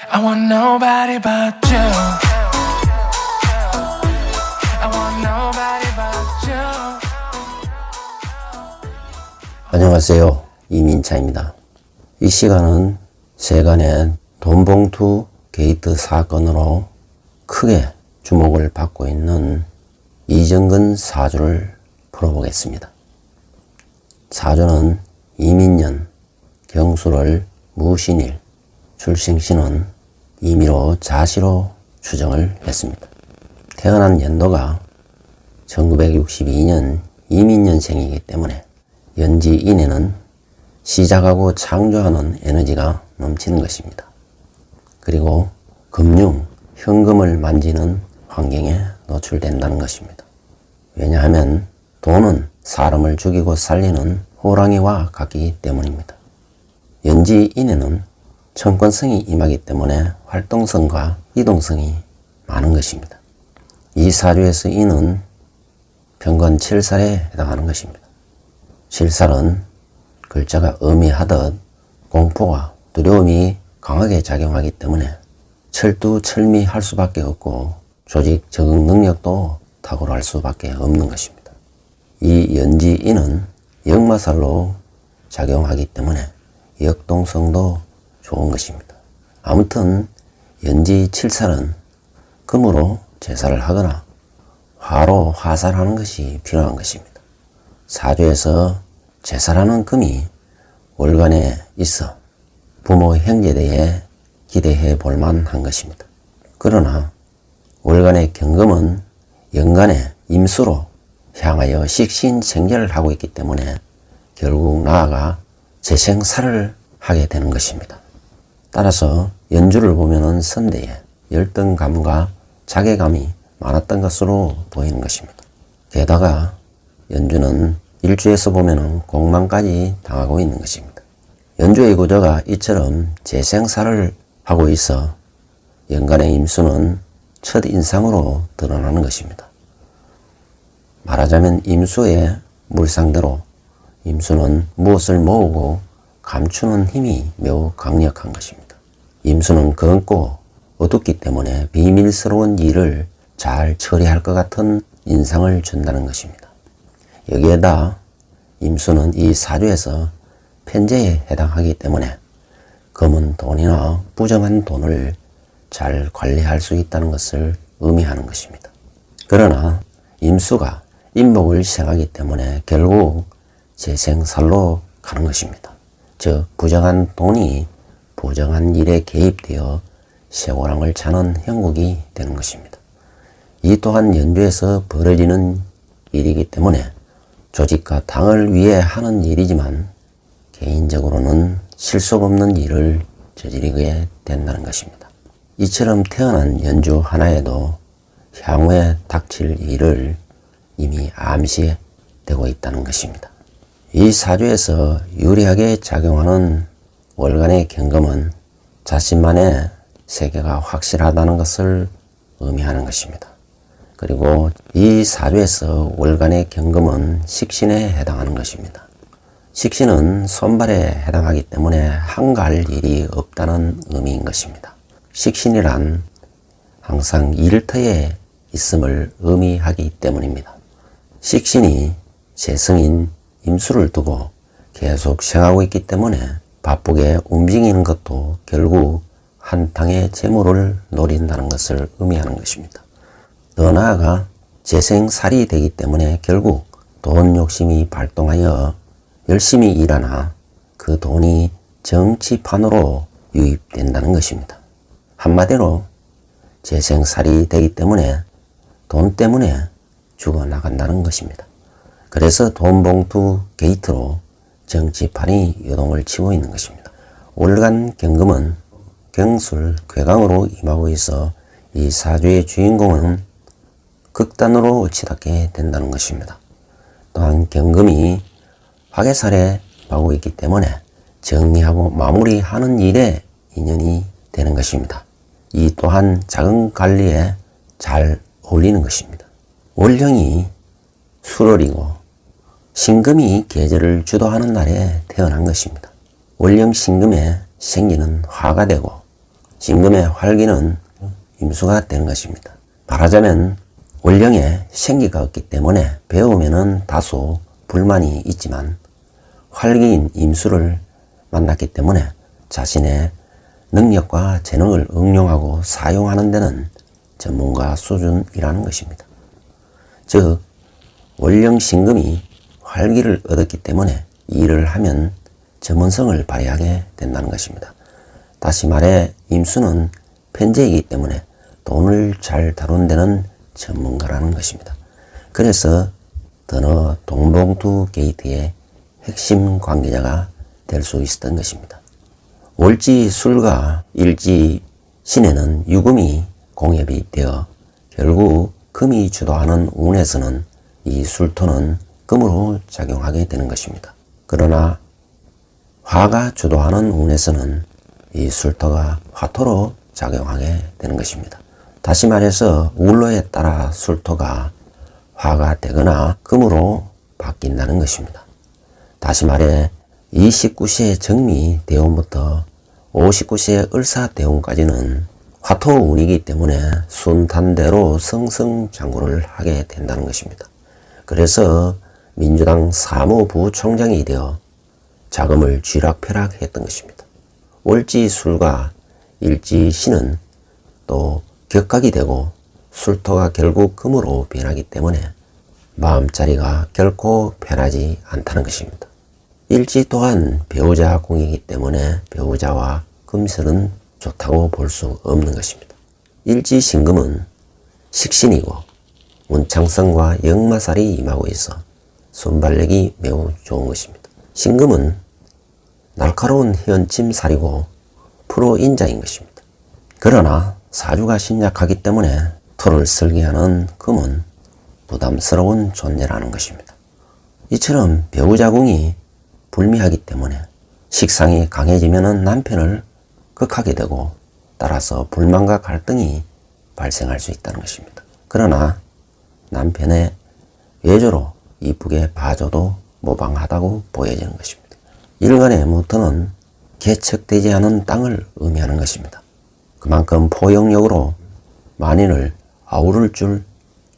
I want nobody but you. I want nobody but you. 안녕하세요. 이민차입니다. 이 시간은 세간의 돈봉투 게이트 사건으로 크게 주목을 받고 있는 이정근 사주를 풀어보겠습니다. 사주는 이민년, 경술월, 무신일, 출생시는 임의로 자시로 추정을 했습니다. 태어난 연도가 1962년 이민년생이기 때문에 연지인에는 시작하고 창조하는 에너지가 넘치는 것입니다. 그리고 금융, 현금을 만지는 환경에 노출된다는 것입니다. 왜냐하면 돈은 사람을 죽이고 살리는 호랑이와 같기 때문입니다. 연지인에는 청권성이 임하기 때문에 활동성과 이동성이 많은 것입니다. 이 사주에서 인은 편관 7살에 해당하는 것입니다. 7살은 글자가 의미하듯 공포와 두려움이 강하게 작용하기 때문에 철두철미할 수밖에 없고 조직 적응 능력도 탁월할 수밖에 없는 것입니다. 이 연지인은 역마살로 작용하기 때문에 역동성도 좋은 것입니다. 아무튼 연지 7살은 금으로 제사를 하거나 화로 화살하는 것이 필요한 것입니다. 사주에서 제사라는 금이 월간에 있어 부모 형제대에 기대해 볼 만한 것입니다. 그러나 월간의 경금은 연간의 임수로 향하여 식신생결을 하고 있기 때문에 결국 나아가 재생살을 하게 되는 것입니다. 따라서 연주를 보면은 선대에 열등감과 자괴감이 많았던 것으로 보이는 것입니다. 게다가 연주는 일주에서 보면은 공망까지 당하고 있는 것입니다. 연주의 구조가 이처럼 재생살을 하고 있어 연간의 임수는 첫 인상으로 드러나는 것입니다. 말하자면 임수의 물상대로 임수는 무엇을 모으고 감추는 힘이 매우 강력한 것입니다. 임수는 검고 어둡기 때문에 비밀스러운 일을 잘 처리할 것 같은 인상을 준다는 것입니다. 여기에다 임수는 이 사주에서 편재에 해당하기 때문에 검은 돈이나 부정한 돈을 잘 관리할 수 있다는 것을 의미하는 것입니다. 그러나 임수가 인목을 시행하기 때문에 결국 재생살로 가는 것입니다. 즉 부정한 돈이 부정한 일에 개입되어 쇠고랑을 차는 형국이 되는 것입니다. 이 또한 연주에서 벌어지는 일이기 때문에 조직과 당을 위해 하는 일이지만 개인적으로는 실속 없는 일을 저지르게 된다는 것입니다. 이처럼 태어난 연주 하나에도 향후에 닥칠 일을 이미 암시되고 있다는 것입니다. 이 사주에서 유리하게 작용하는 월간의 경금은 자신만의 세계가 확실하다는 것을 의미하는 것입니다. 그리고 이 사주에서 월간의 경금은 식신에 해당하는 것입니다. 식신은 손발에 해당하기 때문에 한가할 일이 없다는 의미인 것입니다. 식신이란 항상 일터에 있음을 의미하기 때문입니다. 식신이 재성인 임수를 두고 계속 생하고 있기 때문에 바쁘게 움직이는 것도 결국 한탕의 재물을 노린다는 것을 의미하는 것입니다. 더 나아가 재생살이 되기 때문에 결국 돈 욕심이 발동하여 열심히 일하나 그 돈이 정치판으로 유입된다는 것입니다. 한마디로 재생살이 되기 때문에 돈 때문에 죽어나간다는 것입니다. 그래서 돈봉투 게이트로 정치판이 요동을 치고 있는 것입니다. 월간 경금은 경술, 괴강으로 임하고 있어 이 사주의 주인공은 극단으로 치닫게 된다는 것입니다. 또한 경금이 화개살에 하고 있기 때문에 정리하고 마무리하는 일에 인연이 되는 것입니다. 이 또한 자금 관리에 잘 어울리는 것입니다. 월령이 수월이고 신금이 계절을 주도하는 날에 태어난 것입니다. 월령 신금에 생기는 화가 되고 신금의 활기는 임수가 되는 것입니다. 말하자면 월령에 생기가 없기 때문에 배우면은 다소 불만이 있지만 활기인 임수를 만났기 때문에 자신의 능력과 재능을 응용하고 사용하는 데는 전문가 수준이라는 것입니다. 즉 월령 신금이 활기를 얻었기 때문에 일을 하면 전문성을 발휘하게 된다는 것입니다. 다시 말해 임수는 편재이기 때문에 돈을 잘 다루는 데는 전문가라는 것입니다. 그래서 더너 돈봉투 게이트의 핵심 관계자가 될 수 있었던 것입니다. 월지 술과 일지 신에는 유금이 공엽이 되어 결국 금이 주도하는 운에서는 이 술토는 금으로 작용하게 되는 것입니다. 그러나 화가 주도하는 운에서는 이 술토가 화토로 작용하게 되는 것입니다. 다시 말해서 울로에 따라 술토가 화가 되거나 금으로 바뀐다는 것입니다. 다시 말해 29시의 정미 대운부터 59시의 을사 대운까지는 화토 운이기 때문에 순탄대로 승승장구를 하게 된다는 것입니다. 그래서 민주당 사무부총장이 되어 자금을 쥐락펴락했던 것입니다. 월지술과 일지신은 또 격각이 되고 술토가 결국 금으로 변하기 때문에 마음자리가 결코 편하지 않다는 것입니다. 일지 또한 배우자 공이기 때문에 배우자와 금슬은 좋다고 볼 수 없는 것입니다. 일지 신금은 식신이고 문창성과 역마살이 임하고 있어 순발력이 매우 좋은 것입니다. 신금은 날카로운 현침살이고 프로인자인 것입니다. 그러나 사주가 신약하기 때문에 토를 설계하는 금은 부담스러운 존재라는 것입니다. 이처럼 배우자궁이 불미하기 때문에 식상이 강해지면 남편을 극하게 되고 따라서 불만과 갈등이 발생할 수 있다는 것입니다. 그러나 남편의 외조로 이쁘게 봐줘도 모방하다고 보여지는 것입니다. 일간의 무토는 개척되지 않은 땅을 의미하는 것입니다. 그만큼 포용력으로 만인을 아우를 줄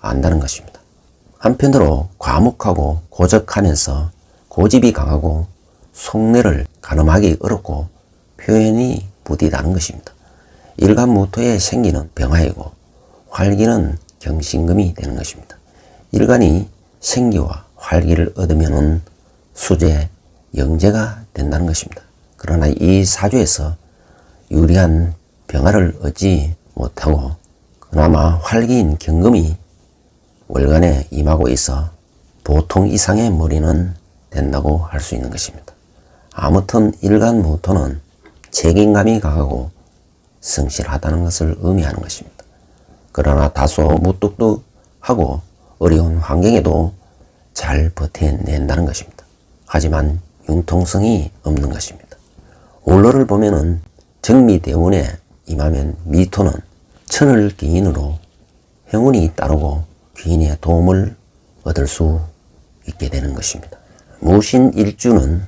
안다는 것입니다. 한편으로 과묵하고 고적하면서 고집이 강하고 속내를 가늠하기 어렵고 표현이 부디다는 것입니다. 일간무토의 생기는 병화이고 활기는 경신금이 되는 것입니다. 일간이 생기와 활기를 얻으면 수재, 영재가 된다는 것입니다. 그러나 이 사주에서 유리한 병화를 얻지 못하고 그나마 활기인 경금이 월간에 임하고 있어 보통 이상의 머리는 된다고 할 수 있는 것입니다. 아무튼 일간무토는 책임감이 강하고 성실하다는 것을 의미하는 것입니다. 그러나 다소 무뚝뚝하고 어려운 환경에도 잘 버텨낸다는 것입니다. 하지만 융통성이 없는 것입니다. 울로를 보면은 정미대운에 임하면 미토는 천을 기인으로 행운이 따르고 귀인의 도움을 얻을 수 있게 되는 것입니다. 무신일주는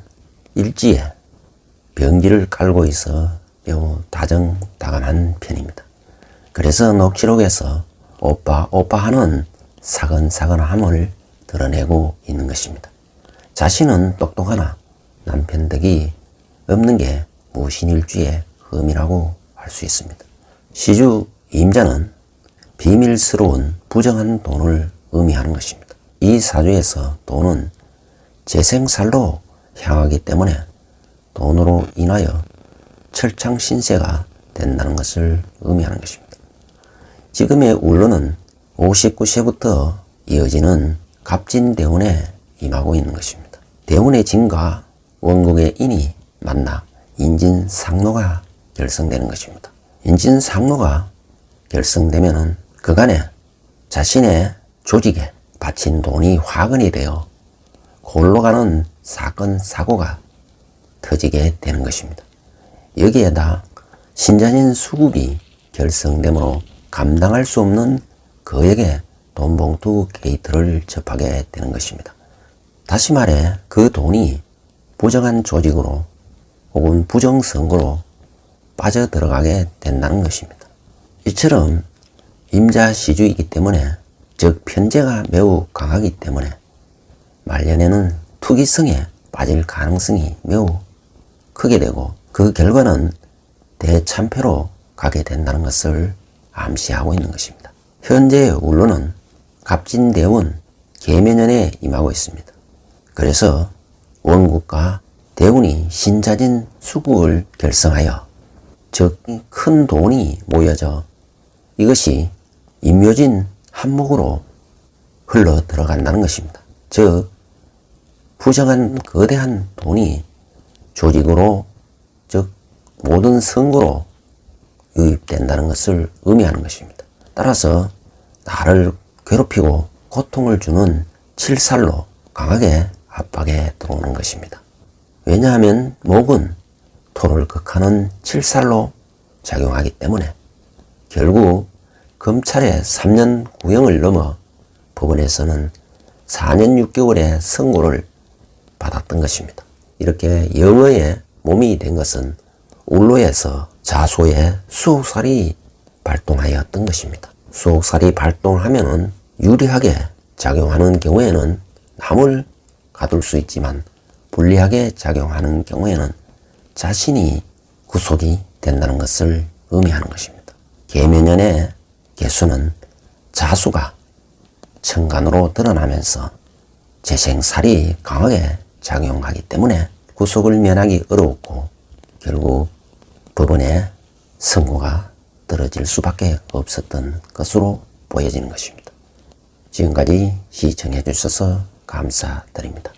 일지에 병기를 깔고 있어 매우 다정다감한 편입니다. 그래서 녹취록에서 오빠 하는 사근사근함을 드러내고 있는 것입니다. 자신은 똑똑하나 남편 덕이 없는 게 무신일주의 흠이라고 할 수 있습니다. 시주 임자는 비밀스러운 부정한 돈을 의미하는 것입니다. 이 사주에서 돈은 재생살로 향하기 때문에 돈으로 인하여 철창신세가 된다는 것을 의미하는 것입니다. 지금의 울로는 59세부터 이어지는 갑진대운에 임하고 있는 것입니다. 대운의 진과 원국의 인이 만나 인진상로가 결성되는 것입니다. 인진상로가 결성되면 그간에 자신의 조직에 바친 돈이 화근이 되어 골로 가는 사건 사고가 터지게 되는 것입니다. 여기에다 신자진 수급이 결성되므로 감당할 수 없는 거액의 돈봉투 게이트를 접하게 되는 것입니다. 다시 말해 그 돈이 부정한 조직으로 혹은 부정선거로 빠져들어가게 된다는 것입니다. 이처럼 임자시주이기 때문에, 즉 편재가 매우 강하기 때문에 말년에는 투기성에 빠질 가능성이 매우 크게 되고, 그 결과는 대참패로 가게 된다는 것을 암시하고 있는 것입니다. 현재의 울로는 갑진대운 계묘년에 임하고 있습니다. 그래서 원국과 대운이 신자진 수국을 결성하여, 즉 큰 돈이 모여져 이것이 임묘진 한목으로 흘러 들어간다는 것입니다. 즉 부정한 거대한 돈이 조직으로, 즉 모든 성구로 유입된다는 것을 의미하는 것입니다. 따라서 나를 괴롭히고 고통을 주는 칠살로 강하게 압박에 들어오는 것입니다. 왜냐하면 목은 토를 극하는 칠살로 작용하기 때문에 결국 검찰의 3년 구형을 넘어 법원에서는 4년 6개월의 선고를 받았던 것입니다. 이렇게 영어의 몸이 된 것은 울로에서 자소의 수옥살이 발동하였던 것입니다. 수옥살이 발동하면 유리하게 작용하는 경우에는 남을 가둘 수 있지만, 불리하게 작용하는 경우에는 자신이 구속이 된다는 것을 의미하는 것입니다. 계묘년의 개수는 자수가 천간으로 드러나면서 재생살이 강하게 작용하기 때문에 구속을 면하기 어렵고 결국 법원의 선고가 떨어질 수밖에 없었던 것으로 보여지는 것입니다. 지금까지 시청해 주셔서 감사드립니다.